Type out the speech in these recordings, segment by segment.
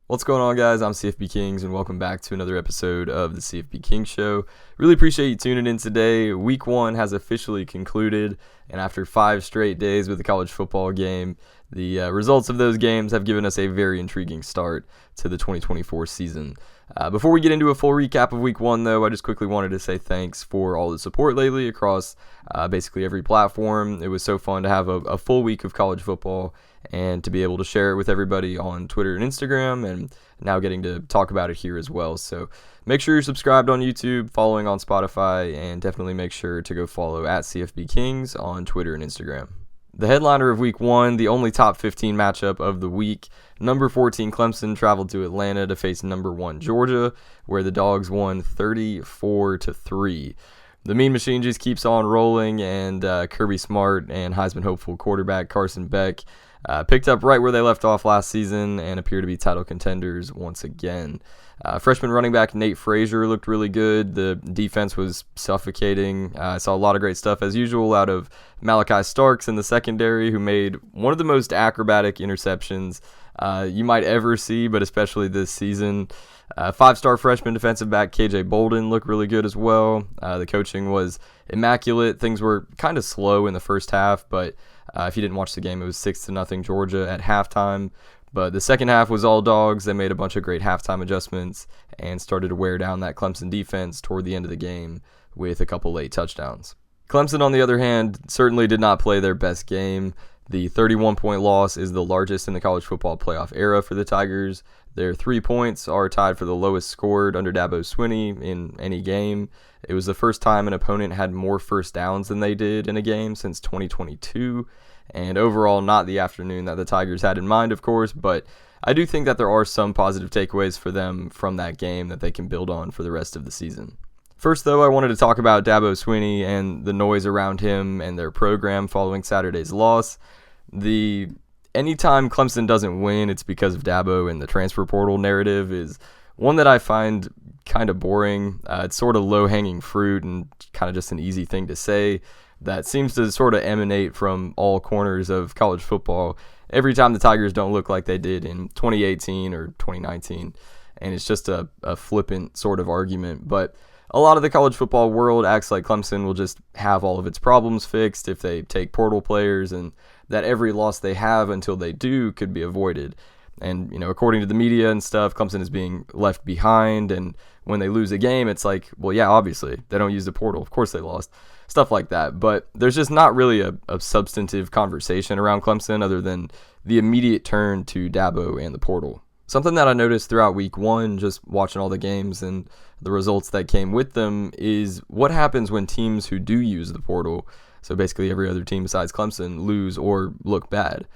What's going on, guys? I'm CFB Kings, and welcome back to another episode of the CFBKings Show. Really appreciate you tuning in today. Week 1 has officially concluded, and after 5 straight days with the college football game, the results of those games have given us a very intriguing start to the 2024 season. Before we get into a full recap of Week 1, though, I just quickly wanted to say thanks for all the support lately across basically every platform. It was so fun to have a full week of college football and to be able to share it with everybody on Twitter and Instagram, and now getting to talk about it here as well. So make sure you're subscribed on YouTube, following on Spotify, and definitely make sure to go follow at CFB Kings on Twitter and Instagram. The headliner of Week 1, the only top 15 matchup of the week, number 14 Clemson traveled to Atlanta to face number 1 Georgia, where the Dogs won 34-3. The Mean Machine just keeps on rolling, and Kirby Smart and Heisman hopeful quarterback Carson Beck picked up right where they left off last season and appear to be title contenders once again. Freshman running back Nate Frazier looked really good. The defense was suffocating. I saw a lot of great stuff, as usual, out of Malachi Starks in the secondary, who made one of the most acrobatic interceptions you might ever see, but especially this season. 5-star freshman defensive back KJ Bolden looked really good as well. The coaching was immaculate. Things were kind of slow in the first half, but if you didn't watch the game, it was 6-0 Georgia at halftime. But the second half was all Dogs. They made a bunch of great halftime adjustments and started to wear down that Clemson defense toward the end of the game with a couple late touchdowns. Clemson, on the other hand, certainly did not play their best game. The 31-point loss is the largest in the college football playoff era for the Tigers. Their 3 points are tied for the lowest scored under Dabo Swinney in any game. It was the first time an opponent had more first downs than they did in a game since 2022. And overall, not the afternoon that the Tigers had in mind, of course, but I do think that there are some positive takeaways for them from that game that they can build on for the rest of the season. First, though, I wanted to talk about Dabo Swinney and the noise around him and their program following Saturday's loss. Anytime Clemson doesn't win, it's because of Dabo, and the transfer portal narrative is one that I find kind of boring. It's sort of low-hanging fruit and kind of just an easy thing to say that seems to sort of emanate from all corners of college football every time the Tigers don't look like they did in 2018 or 2019. And it's just a flippant sort of argument. But a lot of the college football world acts like Clemson will just have all of its problems fixed if they take portal players, and that every loss they have until they do could be avoided. And, according to the media and stuff, Clemson is being left behind. And when they lose a game, it's like, well, yeah, obviously, they don't use the portal. Of course they lost. Stuff like that. But there's just not really a substantive conversation around Clemson other than the immediate turn to Dabo and the portal. Something that I noticed throughout Week 1, just watching all the games and the results that came with them, is what happens when teams who do use the portal, so basically every other team besides Clemson, lose or look bad.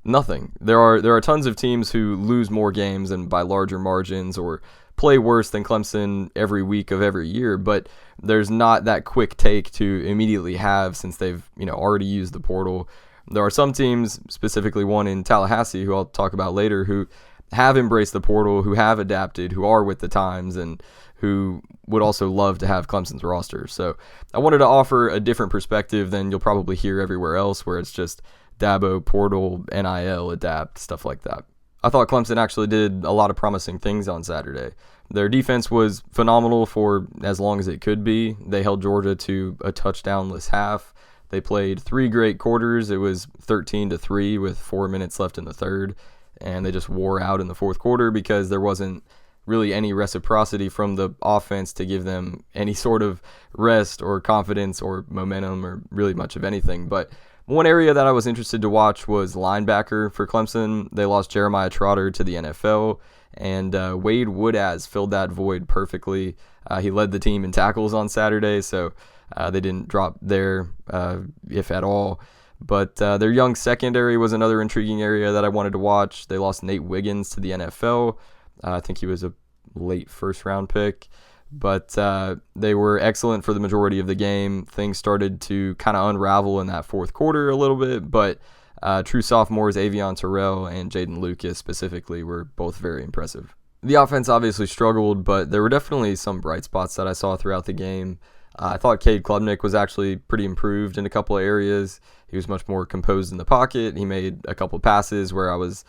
Nothing. There are tons of teams who lose more games and by larger margins or play worse than Clemson every week of every year, but there's not that quick take to immediately have since they've already used the portal. There are some teams, specifically one in Tallahassee, who I'll talk about later, who have embraced the portal, who have adapted, who are with the times, and who would also love to have Clemson's roster. So I wanted to offer a different perspective than you'll probably hear everywhere else, where it's just Dabo, portal, NIL, adapt, stuff like that. I thought Clemson actually did a lot of promising things on Saturday. Their defense was phenomenal for as long as it could be. They held Georgia to a touchdownless half. They played 3 great quarters. It was 13-3 with 4 minutes left in the third, and they just wore out in the fourth quarter because there wasn't really any reciprocity from the offense to give them any sort of rest or confidence or momentum or really much of anything. But one area that I was interested to watch was linebacker for Clemson. They lost Jeremiah Trotter to the NFL, and Wade Woodaz filled that void perfectly. He led the team in tackles on Saturday, so they didn't drop there, if at all. But their young secondary was another intriguing area that I wanted to watch. They lost Nate Wiggins to the NFL. I think he was a late first-round pick. But they were excellent for the majority of the game. Things started to kind of unravel in that fourth quarter a little bit, but true sophomores Avion Terrell and Jaden Lucas specifically were both very impressive. The offense obviously struggled, but there were definitely some bright spots that I saw throughout the game. I thought Cade Klubnik was actually pretty improved in a couple of areas. He was much more composed in the pocket. He made a couple of passes where I was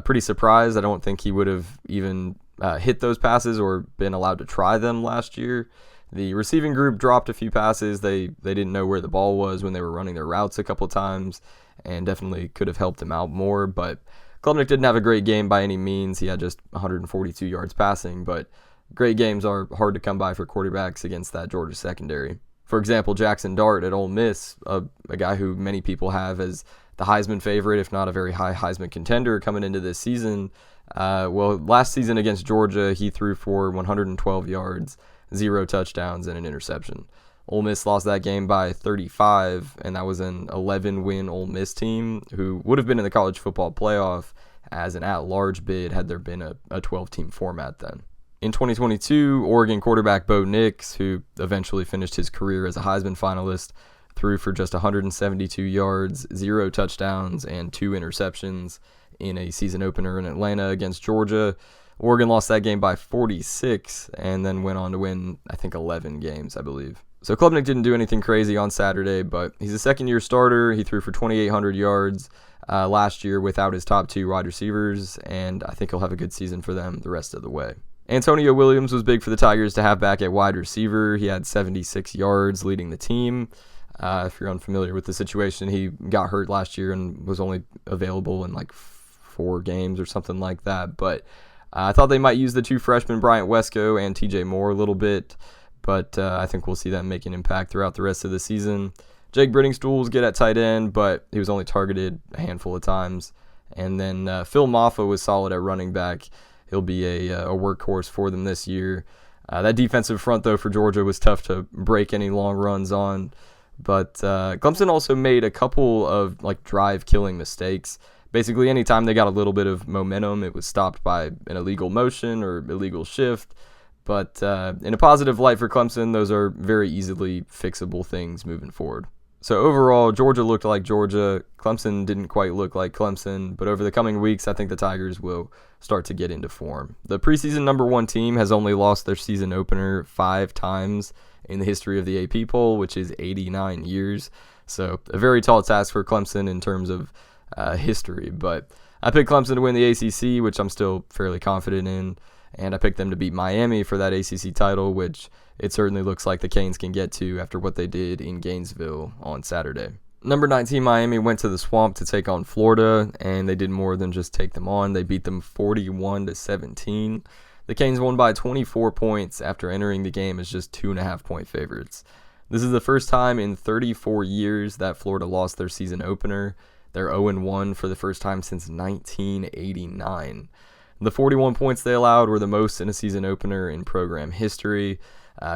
Pretty surprised. I don't think he would have even hit those passes or been allowed to try them last year. The receiving group dropped a few passes. They didn't know where the ball was when they were running their routes a couple times, and definitely could have helped him out more. But Klubnik didn't have a great game by any means. He had just 142 yards passing, but great games are hard to come by for quarterbacks against that Georgia secondary. For example, Jackson Dart at Ole Miss, a guy who many people have as the Heisman favorite, if not a very high Heisman contender coming into this season. Last season against Georgia, he threw for 112 yards, 0 touchdowns, and an interception. Ole Miss lost that game by 35, and that was an 11-win Ole Miss team who would have been in the college football playoff as an at-large bid had there been a 12-team format then. In 2022, Oregon quarterback Bo Nix, who eventually finished his career as a Heisman finalist, threw for just 172 yards, 0 touchdowns, and 2 interceptions in a season opener in Atlanta against Georgia. Oregon lost that game by 46 and then went on to win, I think, 11 games, I believe. So Klubnik didn't do anything crazy on Saturday, but he's a second-year starter. He threw for 2,800 yards last year without his top 2 wide receivers, and I think he'll have a good season for them the rest of the way. Antonio Williams was big for the Tigers to have back at wide receiver. He had 76 yards leading the team. If you're unfamiliar with the situation, he got hurt last year and was only available in like 4 games or something like that. But I thought they might use the 2 freshmen, Bryant Wesco and TJ Moore, a little bit. But I think we'll see them make an impact throughout the rest of the season. Jake Brittingstool was good at tight end, but he was only targeted a handful of times. And then Phil Maffa was solid at running back. He'll be a workhorse for them this year. That defensive front, though, for Georgia was tough to break any long runs on. But Clemson also made a couple of drive-killing mistakes. Basically, anytime they got a little bit of momentum, it was stopped by an illegal motion or illegal shift. But in a positive light for Clemson, those are very easily fixable things moving forward. So overall, Georgia looked like Georgia. Clemson didn't quite look like Clemson, but over the coming weeks, I think the Tigers will start to get into form. The preseason number 1 team has only lost their season opener 5 times in the history of the AP poll, which is 89 years. So a very tall task for Clemson in terms of history. But I picked Clemson to win the ACC, which I'm still fairly confident in. And I picked them to beat Miami for that ACC title, which it certainly looks like the Canes can get to after what they did in Gainesville on Saturday. Number 19 Miami went to the Swamp to take on Florida, and they did more than just take them on. They beat them 41-17. The Canes won by 24 points after entering the game as just 2.5-point favorites. This is the first time in 34 years that Florida lost their season opener. They're 0-1 for the first time since 1989. The 41 points they allowed were the most in a season opener in program history.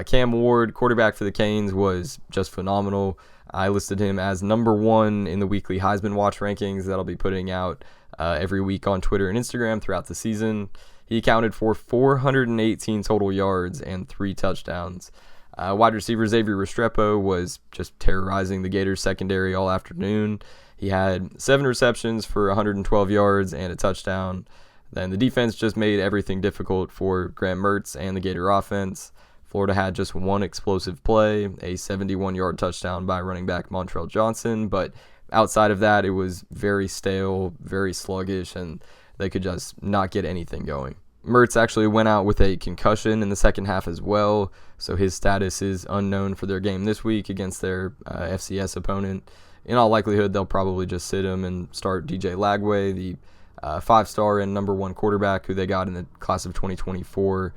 Cam Ward, quarterback for the Canes, was just phenomenal. I listed him as number 1 in the weekly Heisman Watch rankings that I'll be putting out every week on Twitter and Instagram throughout the season. He accounted for 418 total yards and 3 touchdowns. Wide receiver Xavier Restrepo was just terrorizing the Gators secondary all afternoon. He had 7 receptions for 112 yards and a touchdown. Then the defense just made everything difficult for Graham Mertz and the Gator offense. Florida had just 1 explosive play, a 71-yard touchdown by running back Montrell Johnson, but outside of that, it was very stale, very sluggish, and they could just not get anything going. Mertz actually went out with a concussion in the second half as well, so his status is unknown for their game this week against their FCS opponent. In all likelihood, they'll probably just sit him and start DJ Lagway, the 5-star and number 1 quarterback who they got in the class of 2024.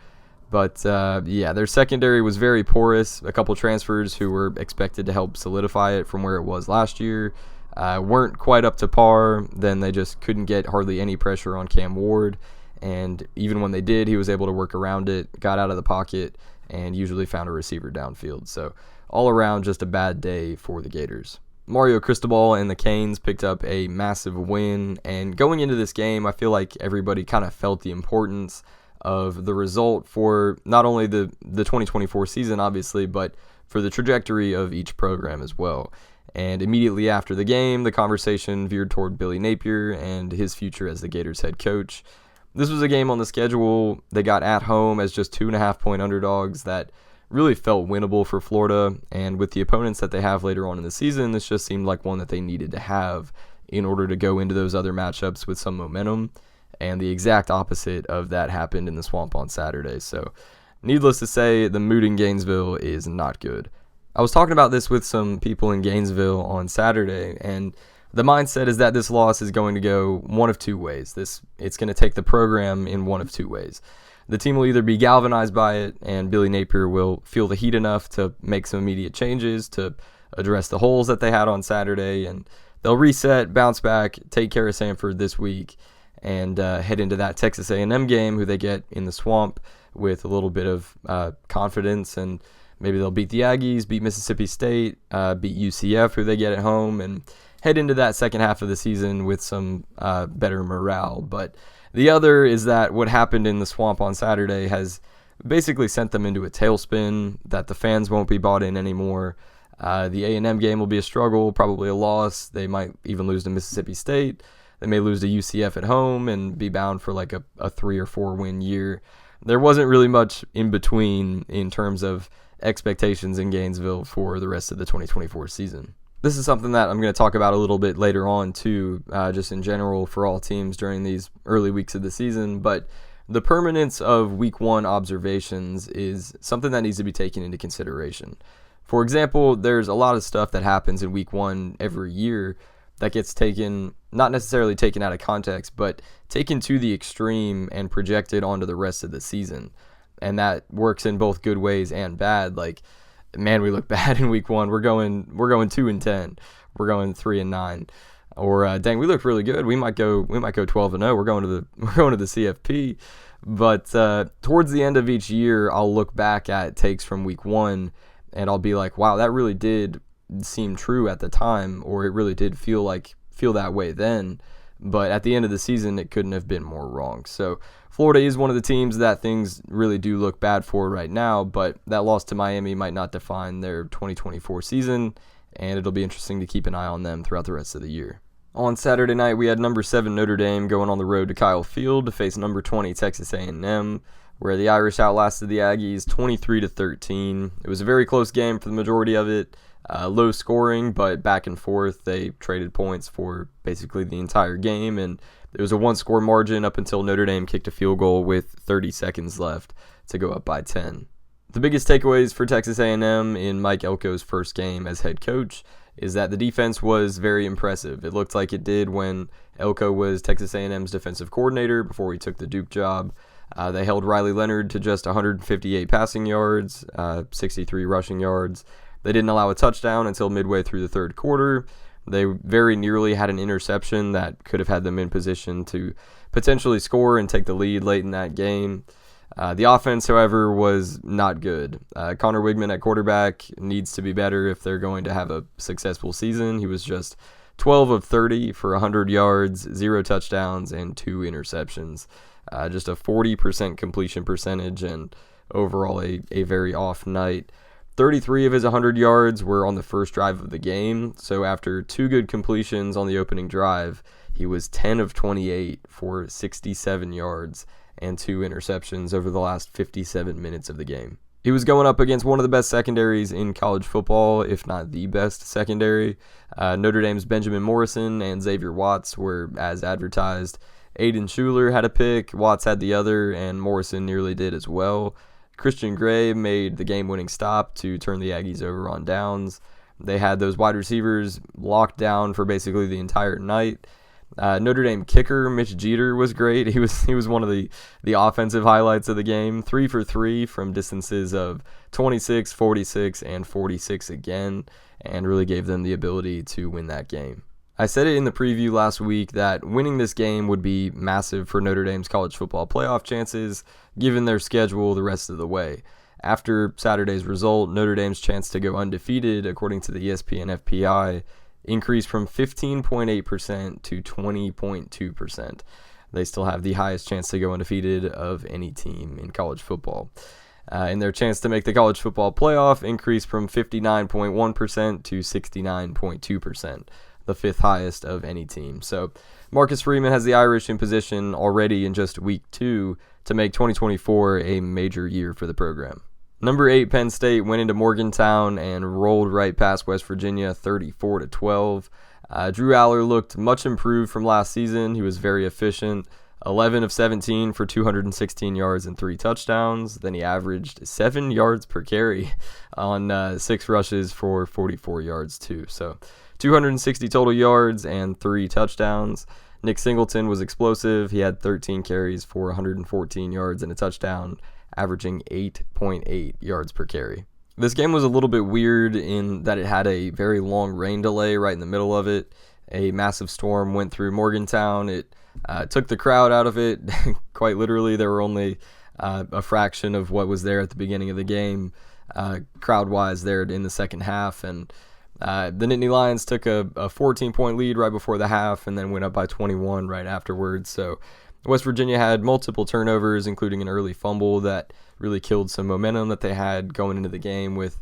But their secondary was very porous. A couple transfers who were expected to help solidify it from where it was last year weren't quite up to par. Then they just couldn't get hardly any pressure on Cam Ward. And even when they did, he was able to work around it, got out of the pocket, and usually found a receiver downfield. So all around, just a bad day for the Gators. Mario Cristobal and the Canes picked up a massive win, and going into this game, I feel like everybody kind of felt the importance of the result for not only the 2024 season, obviously, but for the trajectory of each program as well. And immediately after the game, the conversation veered toward Billy Napier and his future as the Gators head coach. This was a game on the schedule they got at home as just 2.5-point underdogs that really felt winnable for Florida, and with the opponents that they have later on in the season, this just seemed like one that they needed to have in order to go into those other matchups with some momentum. and the exact opposite of that happened in the Swamp on Saturday. So needless to say, the mood in Gainesville is not good. I was talking about this with some people in Gainesville on Saturday, and the mindset is that this loss is going to go one of two ways. It's going to take the program in one of two ways. The team will either be galvanized by it, and Billy Napier will feel the heat enough to make some immediate changes to address the holes that they had on Saturday, and they'll reset, bounce back, take care of Samford this week, and head into that Texas A&M game, who they get in the Swamp, with a little bit of confidence, and maybe they'll beat the Aggies, beat Mississippi State, beat UCF, who they get at home, and head into that second half of the season with some better morale. But the other is that what happened in the Swamp on Saturday has basically sent them into a tailspin, that the fans won't be bought in anymore. The A&M game will be a struggle, probably a loss. They might even lose to Mississippi State. They may lose to UCF at home and be bound for like a 3 or 4 win year. There wasn't really much in between in terms of expectations in Gainesville for the rest of the 2024 season. This is something that I'm going to talk about a little bit later on too, just in general for all teams during these early weeks of the season, but the permanence of week 1 observations is something that needs to be taken into consideration. For example, there's a lot of stuff that happens in week 1 every year that gets taken, not necessarily taken out of context, but taken to the extreme and projected onto the rest of the season. And that works in both good ways and bad. Like, man, we look bad in week 1. We're going 2-10. We're going 3-9. Or dang, we look really good. We might go 12-0. We're going to the CFP. But towards the end of each year, I'll look back at takes from week 1 and I'll be like, wow, that really did seem true at the time, or it really did feel that way then. But at the end of the season, it couldn't have been more wrong. So Florida is one of the teams that things really do look bad for right now, but that loss to Miami might not define their 2024 season, and it'll be interesting to keep an eye on them throughout the rest of the year. On Saturday night, we had number 7 Notre Dame going on the road to Kyle Field to face number 20 Texas A&M, where the Irish outlasted the Aggies 23-13. It was a very close game for the majority of it. Low scoring, but back and forth. They traded points for basically the entire game, and it was a 1-score margin up until Notre Dame kicked a field goal with 30 seconds left to go up by 10. The biggest takeaways for Texas A&M in Mike Elko's first game as head coach is that the defense was very impressive. It looked like it did when Elko was Texas A&M's defensive coordinator before he took the Duke job. They held Riley Leonard to just 158 passing yards, 63 rushing yards. They didn't allow a touchdown until midway through the third quarter. They very nearly had an interception that could have had them in position to potentially score and take the lead late in that game. The offense, however, was not good. Connor Wigman at quarterback needs to be better if they're going to have a successful season. He was just 12 of 30 for 100 yards, 0 touchdowns, and 2 interceptions. Just a 40% completion percentage, and overall a very off night. 33 of his 100 yards were on the first drive of the game, so after 2 good completions on the opening drive, he was 10 of 28 for 67 yards and 2 interceptions over the last 57 minutes of the game. He was going up against one of the best secondaries in college football, if not the best secondary. Notre Dame's Benjamin Morrison and Xavier Watts were as advertised. Aiden Schuler had a pick, Watts had the other, and Morrison nearly did as well. Christian Gray made the game-winning stop to turn the Aggies over on downs. They had those wide receivers locked down for basically the entire night. Notre Dame kicker Mitch Jeter was great. He was one of the offensive highlights of the game. 3 for 3 from distances of 26, 46, and 46 again, and really gave them the ability to win that game. I said it in the preview last week that winning this game would be massive for Notre Dame's college football playoff chances, given their schedule the rest of the way. After Saturday's result, Notre Dame's chance to go undefeated, according to the ESPN FPI, increased from 15.8% to 20.2%. They still have the highest chance to go undefeated of any team in college football. And their chance to make the college football playoff increased from 59.1% to 69.2%. The 5th highest of any team. So Marcus Freeman has the Irish in position already in just week 2 to make 2024 a major year for the program. Number 8 Penn State went into Morgantown and rolled right past West Virginia 34-12. Drew Aller looked much improved from last season. He was very efficient, 11 of 17 for 216 yards and 3 touchdowns. Then he averaged 7 yards per carry on 6 rushes for 44 yards too. So 260 total yards and 3 touchdowns. Nick Singleton was explosive. He had 13 carries for 114 yards and a touchdown, averaging 8.8 yards per carry. This game was a little bit weird in that it had a very long rain delay right in the middle of it. A massive storm went through Morgantown. It took the crowd out of it. Quite literally, there were only a fraction of what was there at the beginning of the game, crowd-wise there in the second half. And the Nittany Lions took a 14-point lead right before the half and then went up by 21 right afterwards. So West Virginia had multiple turnovers, including an early fumble that really killed some momentum that they had going into the game with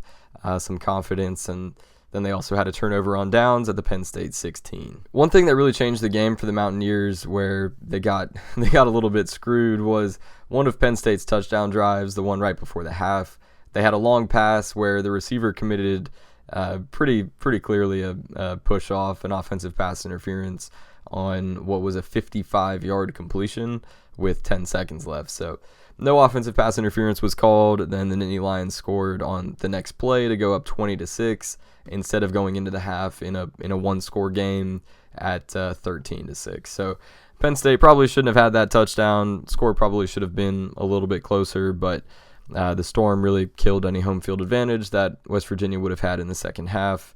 some confidence. And then they also had a turnover on downs at the Penn State 16. One thing that really changed the game for the Mountaineers, where they got a little bit screwed, was one of Penn State's touchdown drives, the one right before the half. They had a long pass where the receiver committed pretty clearly a push off, an offensive pass interference on what was a 55-yard completion with 10 seconds left. So no offensive pass interference was called. Then the Nittany Lions scored on the next play to go up 20-6 instead of going into the half in a one-score game at 13-6. So Penn State probably shouldn't have had that touchdown. Score probably should have been a little bit closer, but the storm really killed any home field advantage that West Virginia would have had in the second half.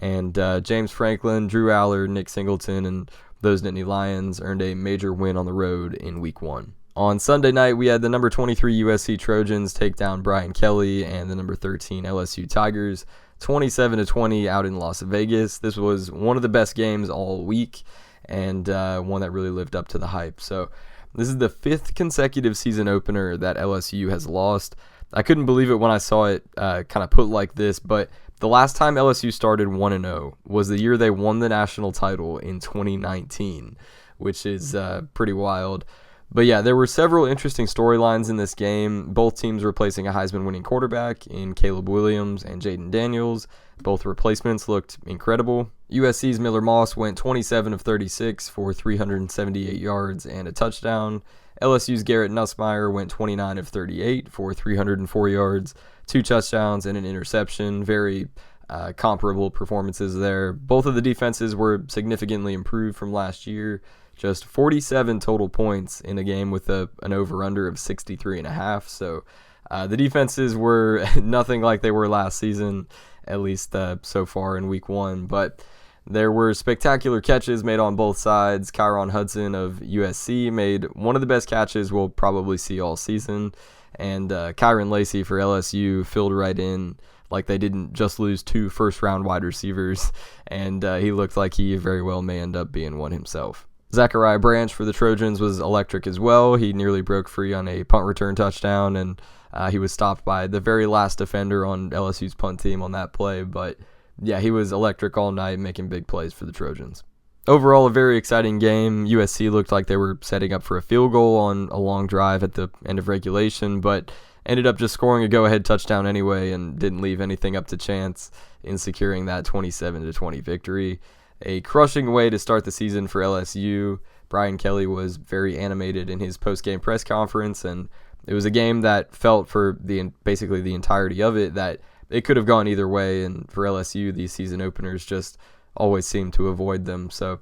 And James Franklin, Drew Aller, Nick Singleton, and those Nittany Lions earned a major win on the road in Week 1. On Sunday night, we had the number 23 USC Trojans take down Brian Kelly and the number 13 LSU Tigers 27-20 out in Las Vegas. This was one of the best games all week and one that really lived up to the hype. So this is the 5th consecutive season opener that LSU has lost. I couldn't believe it when I saw it kind of put like this, but the last time LSU started 1-0 was the year they won the national title in 2019, which is pretty wild. But yeah, there were several interesting storylines in this game. Both teams replacing a Heisman-winning quarterback in Caleb Williams and Jaden Daniels. Both replacements looked incredible. USC's Miller Moss went 27 of 36 for 378 yards and a touchdown. LSU's Garrett Nussmeier went 29 of 38 for 304 yards, 2 touchdowns, and an interception. Very comparable performances there. Both of the defenses were significantly improved from last year. Just 47 total points in a game with an over-under of 63.5. So the defenses were nothing like they were last season, at least so far in Week 1. But there were spectacular catches made on both sides. Kyron Hudson of USC made one of the best catches we'll probably see all season. And Kyron Lacey for LSU filled right in like they didn't just lose 2 first-round wide receivers. And he looked like he very well may end up being one himself. Zachariah Branch for the Trojans was electric as well. He nearly broke free on a punt return touchdown, and he was stopped by the very last defender on LSU's punt team on that play. But yeah, he was electric all night, making big plays for the Trojans. Overall, a very exciting game. USC looked like they were setting up for a field goal on a long drive at the end of regulation, but ended up just scoring a go-ahead touchdown anyway and didn't leave anything up to chance in securing that 27-20 victory. A crushing way to start the season for LSU. Brian Kelly was very animated in his post-game press conference, and it was a game that felt for basically the entirety of it that it could have gone either way, and for LSU, these season openers just always seem to avoid them. So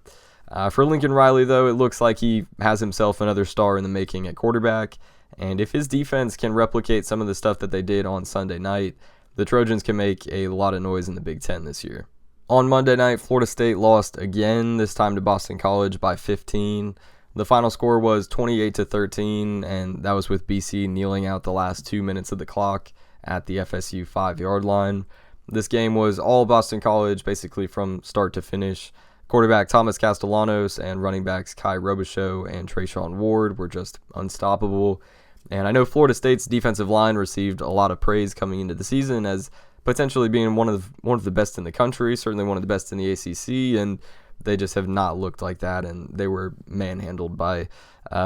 for Lincoln Riley, though, it looks like he has himself another star in the making at quarterback, and if his defense can replicate some of the stuff that they did on Sunday night, the Trojans can make a lot of noise in the Big Ten this year. On Monday night, Florida State lost again, this time to Boston College by 15. The final score was 28-13, and that was with BC kneeling out the last 2 minutes of the clock at the FSU 5-yard line. This game was all Boston College, basically from start to finish. Quarterback Thomas Castellanos and running backs Kai Robichaux and Trayshawn Ward were just unstoppable. And I know Florida State's defensive line received a lot of praise coming into the season as potentially being one of the best in the country, certainly one of the best in the ACC, and they just have not looked like that, and they were manhandled by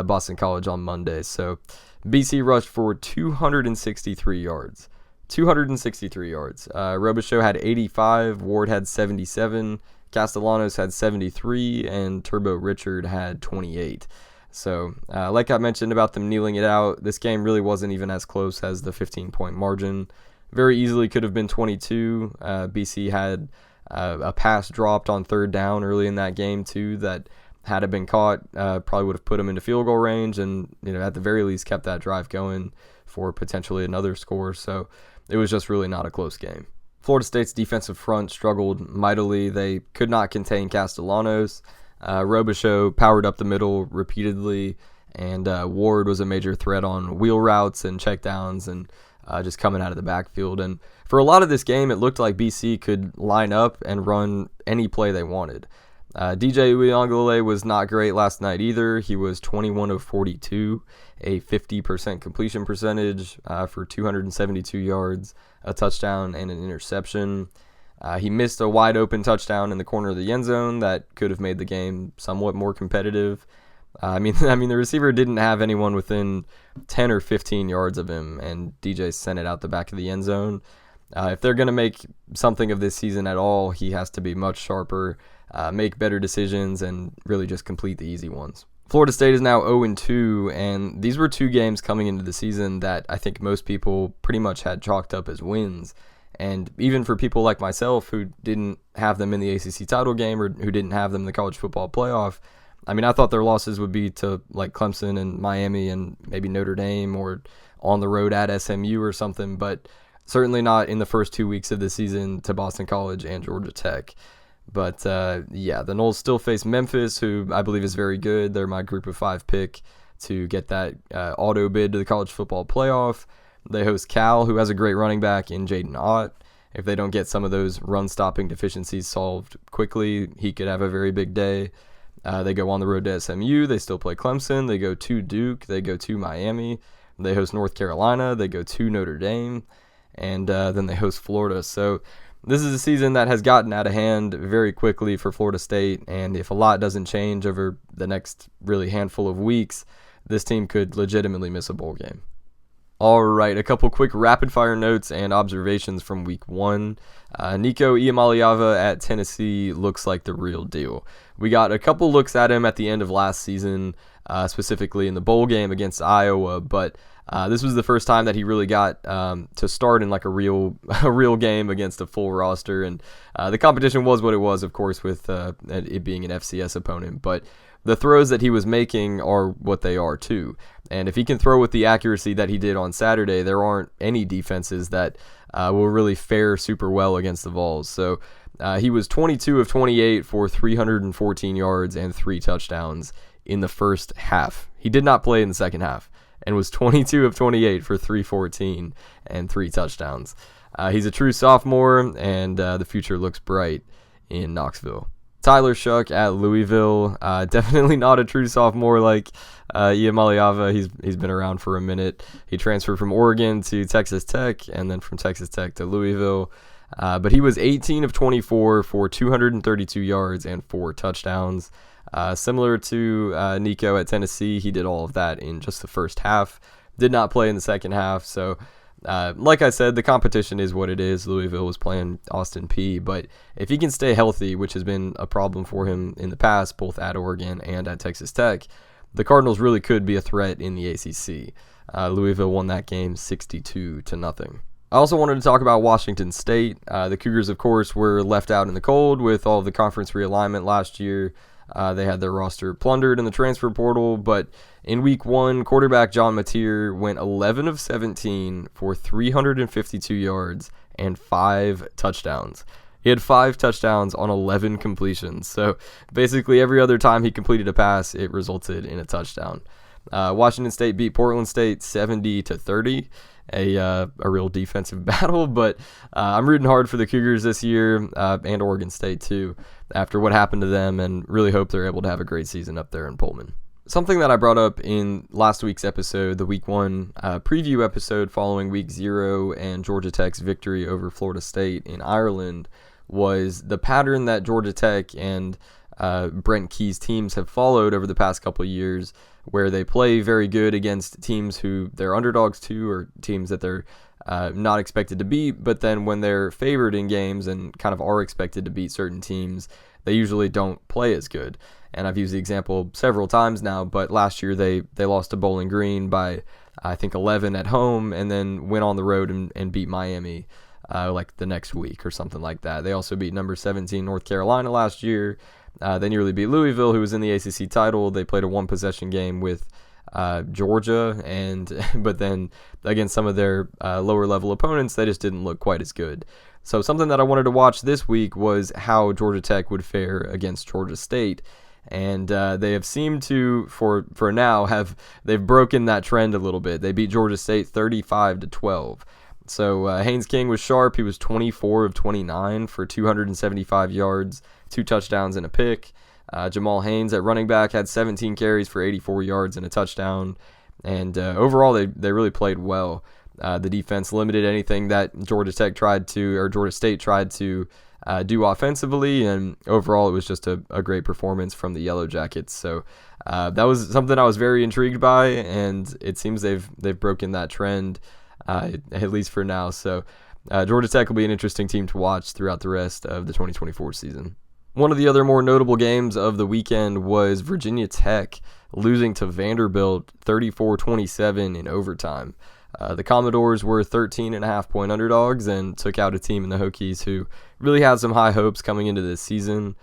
Boston College on Monday. So BC rushed for 263 yards. 263 yards. Robichaux had 85, Ward had 77, Castellanos had 73, and Turbo Richard had 28. So, like I mentioned about them kneeling it out, this game really wasn't even as close as the 15-point margin. Very easily could have been 22. BC had a pass dropped on third down early in that game, too, that had it been caught, probably would have put them into field goal range and, at the very least kept that drive going for potentially another score. So it was just really not a close game. Florida State's defensive front struggled mightily. They could not contain Castellanos. Robichaux powered up the middle repeatedly, and Ward was a major threat on wheel routes and checkdowns and just coming out of the backfield. And for a lot of this game, it looked like BC could line up and run any play they wanted. DJ Uiagalelei was not great last night either. He was 21 of 42, a 50% completion percentage for 272 yards, a touchdown, and an interception. He missed a wide open touchdown in the corner of the end zone that could have made the game somewhat more competitive. I mean, the receiver didn't have anyone within 10 or 15 yards of him, and DJ sent it out the back of the end zone. If they're going to make something of this season at all, he has to be much sharper, make better decisions, and really just complete the easy ones. Florida State is now 0-2, and these were two games coming into the season that I think most people pretty much had chalked up as wins. And even for people like myself who didn't have them in the ACC title game or who didn't have them in the college football playoff, I mean, I thought their losses would be to like Clemson and Miami and maybe Notre Dame or on the road at SMU or something, but certainly not in the first 2 weeks of the season to Boston College and Georgia Tech. But the Noles still face Memphis, who I believe is very good. They're my group of 5 pick to get that auto bid to the college football playoff. They host Cal, who has a great running back in Jaden Ott. If they don't get some of those run-stopping deficiencies solved quickly, he could have a very big day. They go on the road to SMU. They still play Clemson. They go to Duke. They go to Miami. They host North Carolina. They go to Notre Dame. And then they host Florida. So this is a season that has gotten out of hand very quickly for Florida State. And if a lot doesn't change over the next really handful of weeks, this team could legitimately miss a bowl game. All right, a couple quick rapid-fire notes and observations from Week 1. Nico Iamaleava at Tennessee looks like the real deal. We got a couple looks at him at the end of last season, specifically in the bowl game against Iowa, but this was the first time that he really got to start in like a real game against a full roster, and the competition was what it was, of course, with it being an FCS opponent, but the throws that he was making are what they are too. And if he can throw with the accuracy that he did on Saturday, there aren't any defenses that will really fare super well against the Vols. So he was 22 of 28 for 314 yards and 3 touchdowns in the first half. He did not play in the second half and was 22 of 28 for 314 and 3 touchdowns. He's a true sophomore, and the future looks bright in Knoxville. Tyler Shuck at Louisville, definitely not a true sophomore like Iamaleava. He's been around for a minute. He transferred from Oregon to Texas Tech and then from Texas Tech to Louisville. But he was 18 of 24 for 232 yards and 4 touchdowns. Similar to Nico at Tennessee, he did all of that in just the first half. Did not play in the second half, so like I said, the competition is what it is. Louisville was playing Austin Peay, but if he can stay healthy, which has been a problem for him in the past, both at Oregon and at Texas Tech, the Cardinals really could be a threat in the ACC. Louisville won that game 62-0. I also wanted to talk about Washington State. The Cougars, of course, were left out in the cold with all of the conference realignment last year. They had their roster plundered in the transfer portal, but in Week 1, quarterback John Mateer went 11 of 17 for 352 yards and 5 touchdowns. He had 5 touchdowns on 11 completions, so basically every other time he completed a pass, it resulted in a touchdown. Washington State beat Portland State 70-30. A real defensive battle, but I'm rooting hard for the Cougars this year and Oregon State too after what happened to them, and really hope they're able to have a great season up there in Pullman. Something that I brought up in last week's episode, the Week 1 preview episode following Week 0 and Georgia Tech's victory over Florida State in Ireland, was the pattern that Georgia Tech and Brent Key's teams have followed over the past couple of years, where they play very good against teams who they're underdogs to, or teams that they're not expected to beat, but then when they're favored in games and kind of are expected to beat certain teams, they usually don't play as good. And I've used the example several times now, but last year they lost to Bowling Green by, I think, 11 at home, and then went on the road and beat Miami like the next week or something like that. They also beat number 17 North Carolina last year. They nearly beat Louisville, who was in the ACC title. They played a one-possession game with Georgia, but then against some of their lower-level opponents, they just didn't look quite as good. So something that I wanted to watch this week was how Georgia Tech would fare against Georgia State. And they have seemed to, for now, they've broken that trend a little bit. They beat Georgia State 35-12. So Haynes King was sharp. He was 24 of 29 for 275 yards, 2 touchdowns and a pick. Jamal Haynes at running back had 17 carries for 84 yards and a touchdown. And overall, they really played well. The defense limited anything that Georgia State tried to do offensively, and overall it was just a great performance from the Yellow Jackets. So that was something I was very intrigued by, and it seems they've broken that trend, at least for now. So Georgia Tech will be an interesting team to watch throughout the rest of the 2024 season. One of the other more notable games of the weekend was Virginia Tech losing to Vanderbilt 34-27 in overtime. The Commodores were 13.5-point underdogs and took out a team in the Hokies who really had some high hopes coming into this season.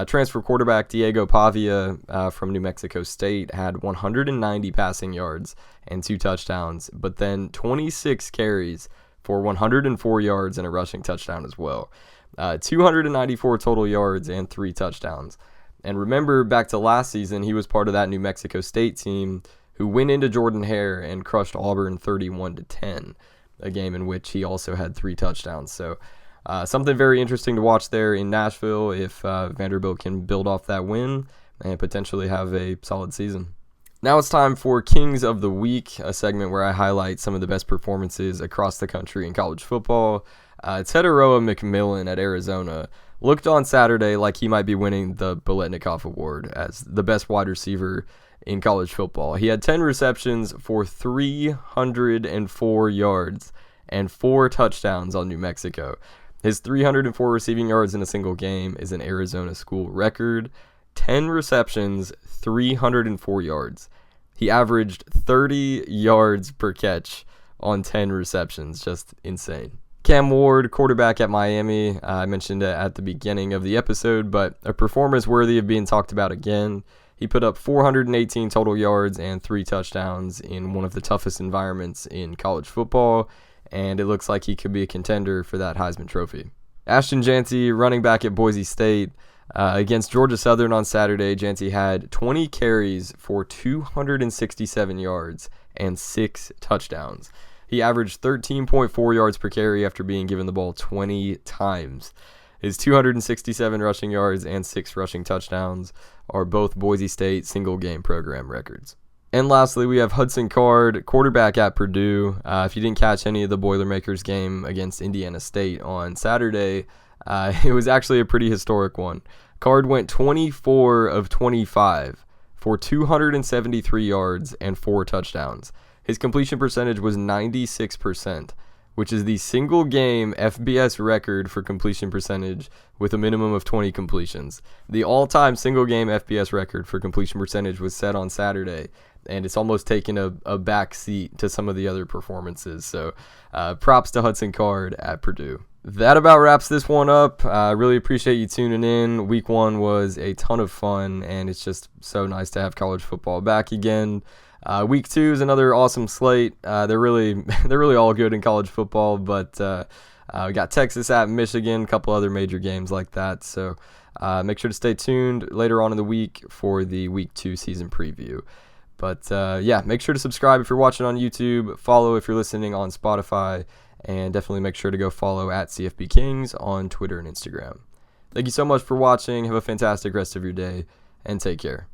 Transfer quarterback Diego Pavia from New Mexico State had 190 passing yards and 2 touchdowns, but then 26 carries for 104 yards and a rushing touchdown as well. 294 total yards and 3 touchdowns. And remember, back to last season, he was part of that New Mexico State team who went into Jordan-Hare and crushed Auburn 31-10, a game in which he also had 3 touchdowns. So something very interesting to watch there in Nashville if Vanderbilt can build off that win and potentially have a solid season. Now it's time for Kings of the Week, a segment where I highlight some of the best performances across the country in college football. Teteroa McMillan at Arizona looked on Saturday like he might be winning the Biletnikoff Award as the best wide receiver in college football. He had 10 receptions for 304 yards and 4 touchdowns on New Mexico. His 304 receiving yards in a single game is an Arizona school record. 10 receptions, 304 yards. He averaged 30 yards per catch on 10 receptions. Just insane. Cam Ward, quarterback at Miami, I mentioned it at the beginning of the episode, but a performance worthy of being talked about again. He put up 418 total yards and 3 touchdowns in one of the toughest environments in college football, and it looks like he could be a contender for that Heisman Trophy. Ashton Janty, running back at Boise State, against Georgia Southern on Saturday, Janty had 20 carries for 267 yards and 6 touchdowns. He averaged 13.4 yards per carry after being given the ball 20 times. His 267 rushing yards and 6 rushing touchdowns are both Boise State single-game program records. And lastly, we have Hudson Card, quarterback at Purdue. If you didn't catch any of the Boilermakers game against Indiana State on Saturday, it was actually a pretty historic one. Card went 24 of 25 for 273 yards and 4 touchdowns. His completion percentage was 96%, which is the single-game FBS record for completion percentage with a minimum of 20 completions. The all-time single-game FBS record for completion percentage was set on Saturday, and it's almost taken a back seat to some of the other performances. So props to Hudson Card at Purdue. That about wraps this one up. I really appreciate you tuning in. Week 1 was a ton of fun, and it's just so nice to have college football back again. Week 2 is another awesome slate. They're really all good in college football, but we got Texas at Michigan, a couple other major games like that. So make sure to stay tuned later on in the week for the Week 2 season preview. But make sure to subscribe if you're watching on YouTube, follow if you're listening on Spotify, and definitely make sure to go follow at CFBKings on Twitter and Instagram. Thank you so much for watching. Have a fantastic rest of your day, and take care.